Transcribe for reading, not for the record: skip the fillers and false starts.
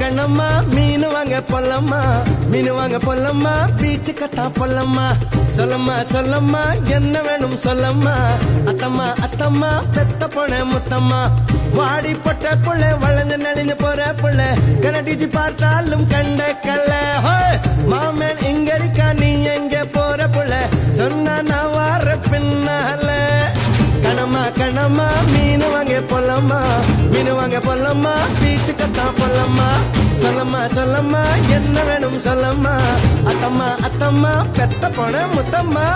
கண்ணம்மா மீன் வாங்க பொல்லம்மா, மீன் வாங்க பொல்லம்மா, பீச்சு கட்டா பொல்லம்மா. சொல்லம்மா சொல்லம்மா என்ன வேணும் சொல்லம்மா, அத்தம்மா அத்தம்மா பெத்த போன முத்தம்மா. வாடி பொட்ட புள்ள வளைஞ்சு நெளிஞ்சு போற புள்ள, கனடிச்சு பார்த்தாலும் கண்ட கல்ல. மாமன் இங்க இருக்கா நீ எங்க போற புள்ள, சொன்னா நான் வார பின்னால. கணமா கணமா மீன் வாங்க பொல்லம்மா, மீன் வாங்க பொல்லம்மா, பீச்சு கத்தா பொல்லம்மா. சொல்லம்மா சொல்லம்மா என்ன வேணும் சொல்லம்மா, அத்தம்மா அத்தம்மா பெத்த போன முத்தம்மா.